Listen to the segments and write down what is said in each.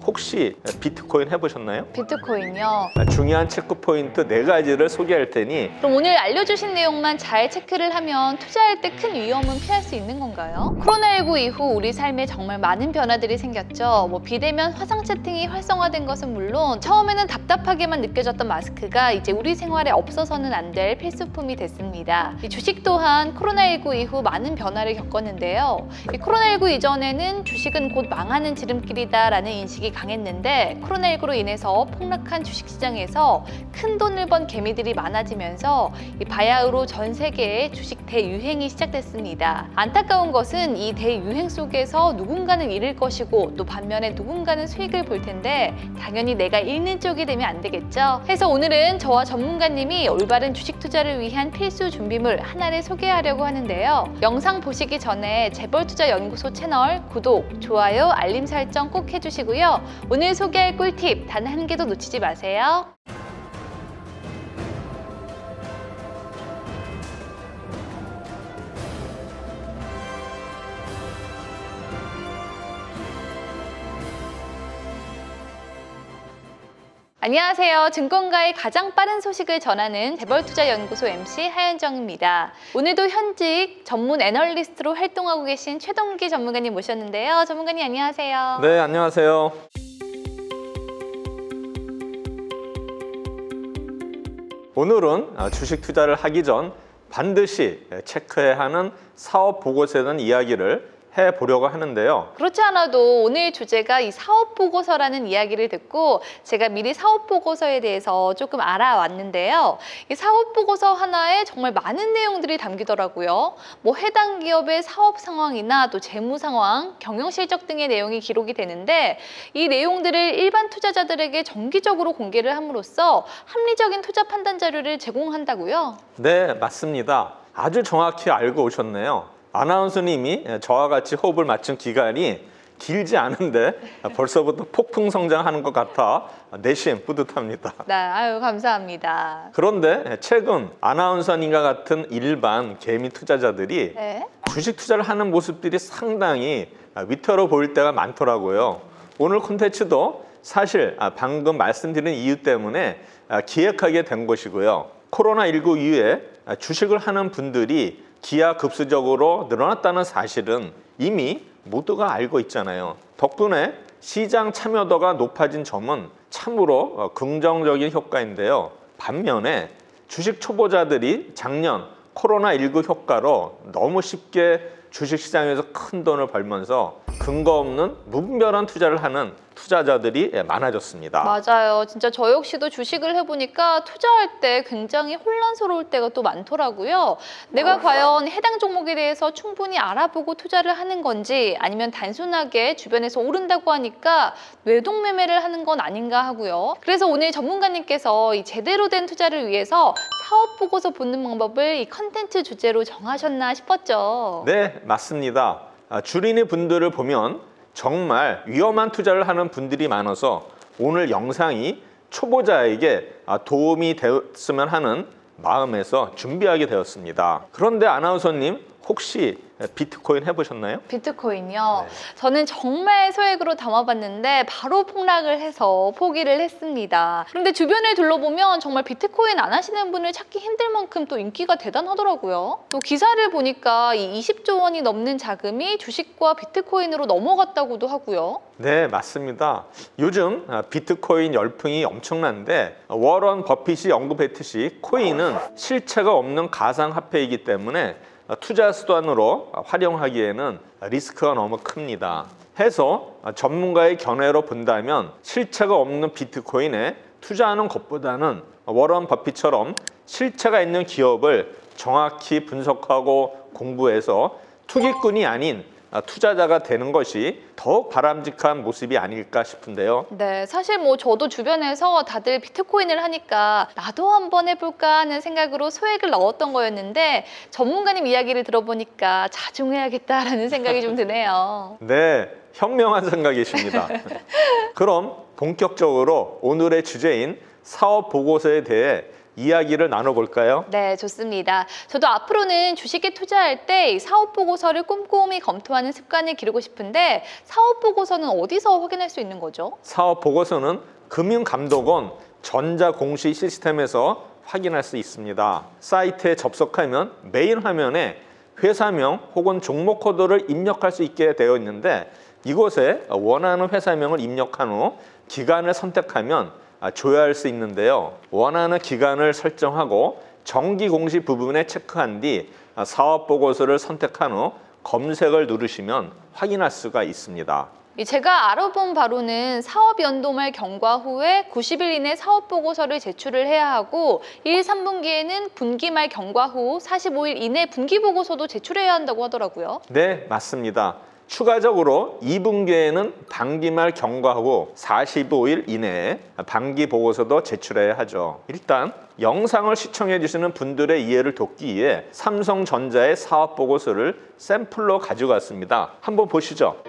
혹시 비트코인 해보셨나요? 비트코인요? 중요한 체크 포인트 4가지를 소개할 테니 그럼 오늘 알려주신 내용만 잘 체크를 하면 투자할 때 큰 위험은 피할 수 있는 건가요? 코로나19 이후 우리 삶에 정말 많은 변화들이 생겼죠. 비대면 화상 채팅이 활성화된 것은 물론 처음에는 답답하게만 느껴졌던 마스크가 이제 우리 생활에 없어서는 안 될 필수품이 됐습니다. 이 주식 또한 코로나19 이후 많은 변화를 겪었는데요. 이 코로나19 이전에는 주식은 곧 망하는 지름길이다라는 인식이 강했는데 코로나19로 인해서 폭락한 주식시장에서 큰 돈을 번 개미들이 많아지면서 이 바야흐로 전 세계에 주식 대유행이 시작됐습니다. 안타까운 것은 이 대유행 속에서 누군가는 잃을 것이고 또 반면에 누군가는 수익을 볼 텐데 당연히 내가 잃는 쪽이 되면 안 되겠죠. 그래서 오늘은 저와 전문가님이 올바른 주식 투자를 위한 필수 준비물 하나를 소개하려고 하는데요. 영상 보시기 전에 재벌투자연구소 채널 구독, 좋아요, 알림 설정 꼭 해주시고요. 오늘 소개할 꿀팁 단 한 개도 놓치지 마세요. 안녕하세요. 증권가의 가장 빠른 소식을 전하는 재벌투자연구소 MC 하현정입니다. 오늘도 현직 전문 애널리스트로 활동하고 계신 최동기 전문가님 모셨는데요. 전문가님 안녕하세요. 네, 안녕하세요. 오늘은 주식 투자를 하기 전 반드시 체크해야 하는 사업 보고서에 대한 이야기를 해보려고 하는데요. 그렇지 않아도 오늘 주제가 이 사업보고서라는 이야기를 듣고 제가 미리 사업보고서에 대해서 조금 알아왔는데요. 이 사업보고서 하나에 정말 많은 내용들이 담기더라고요. 해당 기업의 사업 상황이나 또 재무 상황, 경영 실적 등의 내용이 기록이 되는데 이 내용들을 일반 투자자들에게 정기적으로 공개를 함으로써 합리적인 투자 판단 자료를 제공한다고요? 네, 맞습니다. 아주 정확히 알고 오셨네요. 아나운서님이 저와 같이 호흡을 맞춘 기간이 길지 않은데 벌써부터 폭풍 성장하는 것 같아 내심 뿌듯합니다. 네, 아유 감사합니다. 그런데 최근 아나운서님과 같은 일반 개미 투자자들이 네. 주식 투자를 하는 모습들이 상당히 위태로워 보일 때가 많더라고요. 오늘 콘텐츠도 사실 방금 말씀드린 이유 때문에 기획하게 된 것이고요. 코로나19 이후에 주식을 하는 분들이 기하급수적으로 늘어났다는 사실은 이미 모두가 알고 있잖아요. 덕분에 시장 참여도가 높아진 점은 참으로 긍정적인 효과인데요. 반면에 주식 초보자들이 작년 코로나19 효과로 너무 쉽게 주식시장에서 큰 돈을 벌면서 근거 없는 무분별한 투자를 하는 투자자들이 많아졌습니다. 맞아요. 진짜 저 역시도 주식을 해보니까 투자할 때 굉장히 혼란스러울 때가 또 많더라고요. 내가 과연 해당 종목에 대해서 충분히 알아보고 투자를 하는 건지 아니면 단순하게 주변에서 오른다고 하니까 뇌동매매를 하는 건 아닌가 하고요. 그래서 오늘 전문가님께서 이 제대로 된 투자를 위해서 사업 보고서 보는 방법을 이 컨텐츠 주제로 정하셨나 싶었죠. 네, 맞습니다. 주린이 분들을 보면 정말 위험한 투자를 하는 분들이 많아서 오늘 영상이 초보자에게 도움이 되었으면 하는 마음에서 준비하게 되었습니다. 그런데 아나운서님 혹시 비트코인 해보셨나요? 비트코인요? 네. 저는 정말 소액으로 담아봤는데 바로 폭락을 해서 포기를 했습니다. 그런데 주변을 둘러보면 정말 비트코인 안 하시는 분을 찾기 힘들 만큼 또 인기가 대단하더라고요. 또 기사를 보니까 이 20조 원이 넘는 자금이 주식과 비트코인으로 넘어갔다고도 하고요. 네, 맞습니다. 요즘 비트코인 열풍이 엄청난데 워런 버핏이 언급했듯이 코인은 실체가 없는 가상화폐이기 때문에 투자 수단으로 활용하기에는 리스크가 너무 큽니다. 해서 전문가의 견해로 본다면 실체가 없는 비트코인에 투자하는 것보다는 워런 버핏처럼 실체가 있는 기업을 정확히 분석하고 공부해서 투기꾼이 아닌 투자자가 되는 것이 더욱 바람직한 모습이 아닐까 싶은데요. 네, 사실 저도 주변에서 다들 비트코인을 하니까 나도 한번 해볼까 하는 생각으로 소액을 넣었던 거였는데 전문가님 이야기를 들어보니까 자중해야겠다라는 생각이 좀 드네요. 네, 현명한 생각이십니다. 그럼 본격적으로 오늘의 주제인 사업 보고서에 대해 이야기를 나눠볼까요? 네, 좋습니다. 저도 앞으로는 주식에 투자할 때 이 사업 보고서를 꼼꼼히 검토하는 습관을 기르고 싶은데 사업 보고서는 어디서 확인할 수 있는 거죠? 사업 보고서는 금융감독원 전자공시 시스템에서 확인할 수 있습니다. 사이트에 접속하면 메인 화면에 회사명 혹은 종목 코드를 입력할 수 있게 되어 있는데 이곳에 원하는 회사명을 입력한 후 기간을 선택하면 조회할 수 있는데요. 원하는 기간을 설정하고 정기 공시 부분에 체크한 뒤 사업 보고서를 선택한 후 검색을 누르시면 확인할 수가 있습니다. 제가 알아본 바로는 사업 연도말 경과 후에 90일 이내 사업 보고서를 제출을 해야 하고 1, 3분기에는 분기말 경과 후 45일 이내 분기 보고서도 제출해야 한다고 하더라고요. 네, 맞습니다. 추가적으로 2분기에는 반기말 경과 후 45일 이내에 반기 보고서도 제출해야 하죠. 일단 영상을 시청해 주시는 분들의 이해를 돕기 위해 삼성전자의 사업 보고서를 샘플로 가져갔습니다. 한번 보시죠.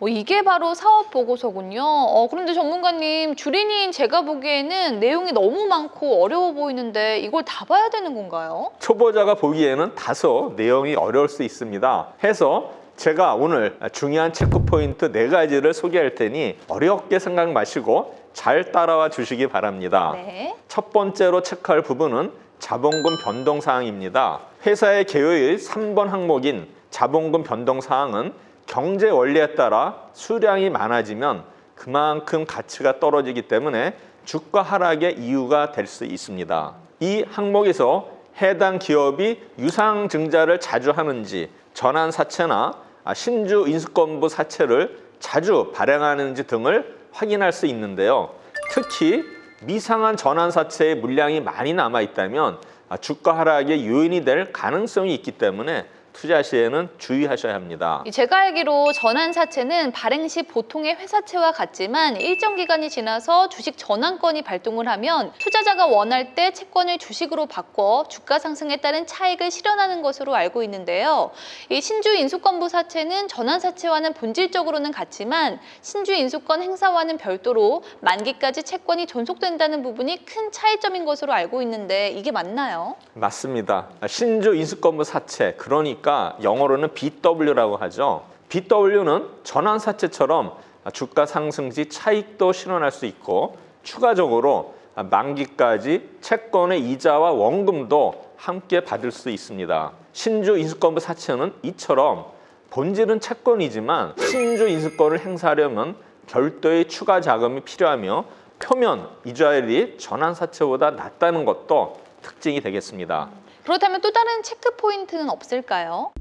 이게 바로 사업 보고서군요. 그런데 전문가님, 주린이인 제가 보기에는 내용이 너무 많고 어려워 보이는데 이걸 다 봐야 되는 건가요? 초보자가 보기에는 다소 내용이 어려울 수 있습니다. 해서 제가 오늘 중요한 체크 포인트 4가지를 소개할 테니 어렵게 생각 마시고 잘 따라와 주시기 바랍니다. 네. 첫 번째로 체크할 부분은 자본금 변동 사항입니다. 회사의 개요의 3번 항목인 자본금 변동 사항은 경제 원리에 따라 수량이 많아지면 그만큼 가치가 떨어지기 때문에 주가 하락의 이유가 될 수 있습니다. 이 항목에서 해당 기업이 유상증자를 자주 하는지, 전환사채나 신주 인수권부 사채를 자주 발행하는지 등을 확인할 수 있는데요. 특히 미상한 전환사채의 물량이 많이 남아있다면 주가 하락의 요인이 될 가능성이 있기 때문에 투자 시에는 주의하셔야 합니다. 제가 알기로 전환사채는 발행 시 보통의 회사채와 같지만 일정 기간이 지나서 주식 전환권이 발동을 하면 투자자가 원할 때 채권을 주식으로 바꿔 주가 상승에 따른 차익을 실현하는 것으로 알고 있는데요. 이 신주 인수권부 사채는 전환사채와는 본질적으로는 같지만 신주 인수권 행사와는 별도로 만기까지 채권이 존속된다는 부분이 큰 차이점인 것으로 알고 있는데 이게 맞나요? 맞습니다. 신주 인수권부 사채, 그러니까 영어로는 BW라고 하죠. BW는 전환사채처럼 주가 상승 시 차익도 실현할 수 있고 추가적으로 만기까지 채권의 이자와 원금도 함께 받을 수 있습니다. 신주 인수권부 사채는 이처럼 본질은 채권이지만 신주 인수권을 행사하려면 별도의 추가 자금이 필요하며 표면 이자율이 전환사채보다 낮다는 것도 특징이 되겠습니다. 그렇다면 또 다른 체크 포인트는 없을까요?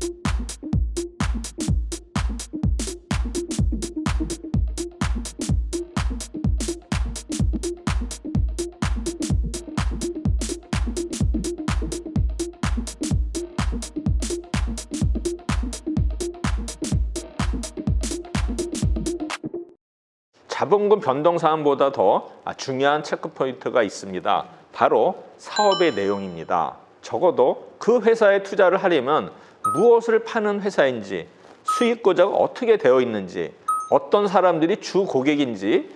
자본금 변동 사항보다 더 중요한 체크 포인트가 있습니다. 바로 사업의 내용입니다. 적어도 그 회사에 투자를 하려면 무엇을 파는 회사인지, 수익 구조가 어떻게 되어 있는지, 어떤 사람들이 주 고객인지,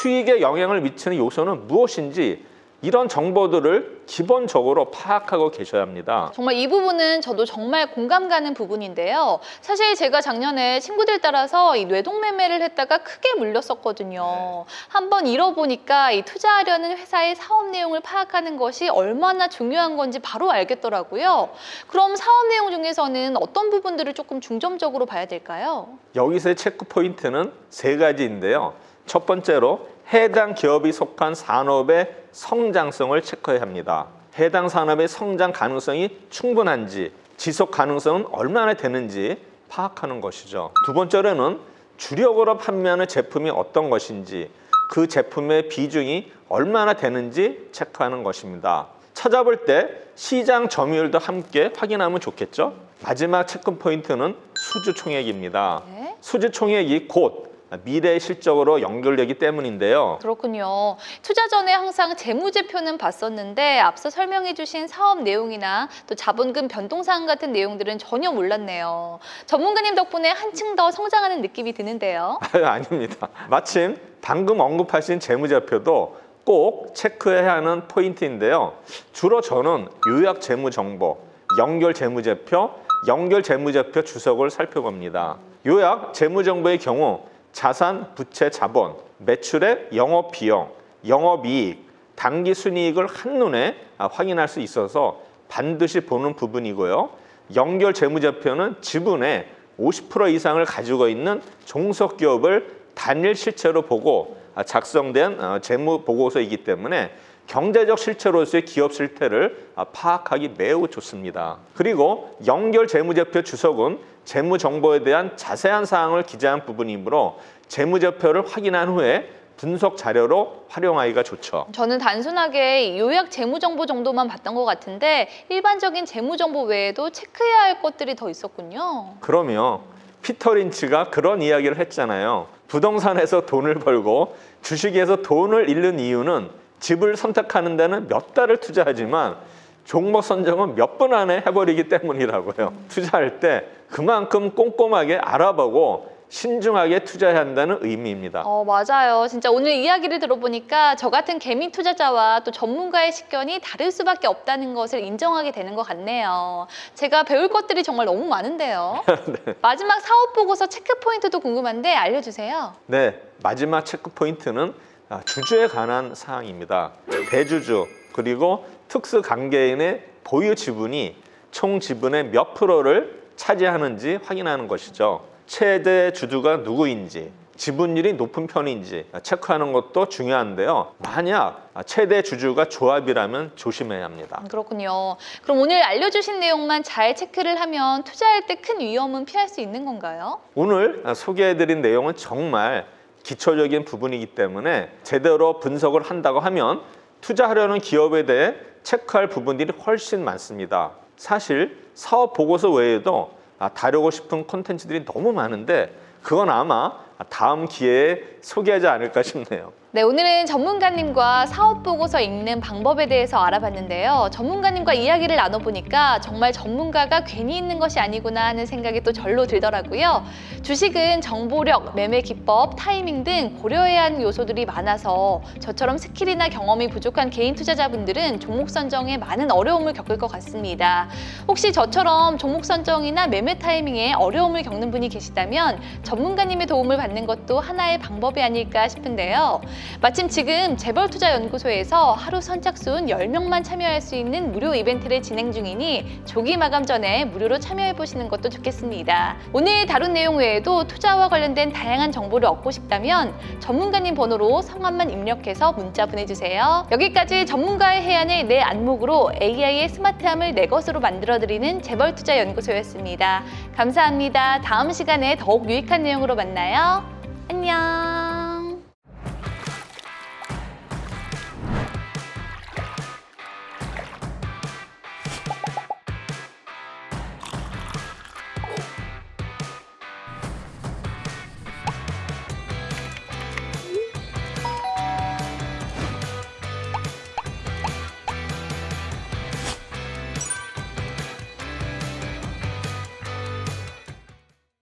수익에 영향을 미치는 요소는 무엇인지 이런 정보들을 기본적으로 파악하고 계셔야 합니다. 정말 이 부분은 저도 정말 공감 가는 부분인데요. 사실 제가 작년에 친구들 따라서 이 뇌동매매를 했다가 크게 물렸었거든요. 한번 잃어보니까 이 투자하려는 회사의 사업 내용을 파악하는 것이 얼마나 중요한 건지 바로 알겠더라고요. 그럼 사업 내용 중에서는 어떤 부분들을 조금 중점적으로 봐야 될까요? 여기서의 체크 포인트는 3가지인데요. 첫 번째로 해당 기업이 속한 산업의 성장성을 체크해야 합니다. 해당 산업의 성장 가능성이 충분한지, 지속 가능성은 얼마나 되는지 파악하는 것이죠. 두 번째로는 주력으로 판매하는 제품이 어떤 것인지, 그 제품의 비중이 얼마나 되는지 체크하는 것입니다. 찾아볼 때 시장 점유율도 함께 확인하면 좋겠죠? 마지막 체크 포인트는 수주 총액입니다. 네. 수주 총액이 곧 미래의 실적으로 연결되기 때문인데요. 그렇군요. 투자 전에 항상 재무제표는 봤었는데 앞서 설명해 주신 사업 내용이나 또 자본금 변동사항 같은 내용들은 전혀 몰랐네요. 전문가님 덕분에 한층 더 성장하는 느낌이 드는데요. 아닙니다. 마침 방금 언급하신 재무제표도 꼭 체크해야 하는 포인트인데요. 주로 저는 요약 재무정보, 연결 재무제표, 연결 재무제표 주석을 살펴봅니다. 요약 재무정보의 경우 자산, 부채, 자본, 매출액, 영업비용, 영업이익, 당기순이익을 한눈에 확인할 수 있어서 반드시 보는 부분이고요. 연결 재무제표는 지분의 50% 이상을 가지고 있는 종속기업을 단일 실체로 보고 작성된 재무보고서이기 때문에 경제적 실체로서의 기업 실태를 파악하기 매우 좋습니다. 그리고 연결 재무제표 주석은 재무정보에 대한 자세한 사항을 기재한 부분이므로 재무제표를 확인한 후에 분석 자료로 활용하기가 좋죠. 저는 단순하게 요약 재무정보 정도만 봤던 것 같은데 일반적인 재무정보 외에도 체크해야 할 것들이 더 있었군요. 그러면 피터 린치가 그런 이야기를 했잖아요. 부동산에서 돈을 벌고 주식에서 돈을 잃는 이유는 집을 선택하는 데는 몇 달을 투자하지만 종목 선정은 몇 분 안에 해버리기 때문이라고요. 투자할 때 그만큼 꼼꼼하게 알아보고 신중하게 투자해야 한다는 의미입니다. 맞아요. 진짜 오늘 이야기를 들어보니까 저 같은 개미 투자자와 또 전문가의 식견이 다를 수밖에 없다는 것을 인정하게 되는 것 같네요. 제가 배울 것들이 정말 너무 많은데요. 네. 마지막 사업 보고서 체크 포인트도 궁금한데 알려주세요. 네, 마지막 체크 포인트는 주주에 관한 사항입니다. 대주주 그리고 특수 관계인의 보유 지분이 총 지분의 몇 프로를 차지하는지 확인하는 것이죠. 최대 주주가 누구인지, 지분율이 높은 편인지 체크하는 것도 중요한데요. 만약 최대 주주가 조합이라면 조심해야 합니다. 그렇군요. 그럼 오늘 알려주신 내용만 잘 체크를 하면 투자할 때 큰 위험은 피할 수 있는 건가요? 오늘 소개해드린 내용은 정말 기초적인 부분이기 때문에 제대로 분석을 한다고 하면 투자하려는 기업에 대해 체크할 부분들이 훨씬 많습니다. 사실 사업 보고서 외에도 다루고 싶은 콘텐츠들이 너무 많은데 그건 아마 다음 기회에 소개하지 않을까 싶네요. 네, 오늘은 전문가님과 사업 보고서 읽는 방법에 대해서 알아봤는데요. 전문가님과 이야기를 나눠보니까 정말 전문가가 괜히 있는 것이 아니구나 하는 생각이 또 절로 들더라고요. 주식은 정보력, 매매 기법, 타이밍 등 고려해야 하는 요소들이 많아서 저처럼 스킬이나 경험이 부족한 개인 투자자분들은 종목 선정에 많은 어려움을 겪을 것 같습니다. 혹시 저처럼 종목 선정이나 매매 타이밍에 어려움을 겪는 분이 계시다면 전문가님의 도움을 받는 것도 하나의 방법이 아닐까 싶은데요. 마침 지금 재벌투자연구소에서 하루 선착순 10명만 참여할 수 있는 무료 이벤트를 진행 중이니 조기 마감 전에 무료로 참여해보시는 것도 좋겠습니다. 오늘 다룬 내용 외에도 투자와 관련된 다양한 정보를 얻고 싶다면 전문가님 번호로 성함만 입력해서 문자 보내주세요. 여기까지 전문가의 해안을 내 안목으로 AI의 스마트함을 내 것으로 만들어드리는 재벌투자연구소였습니다. 감사합니다. 다음 시간에 더욱 유익한 내용으로 만나요. 안녕.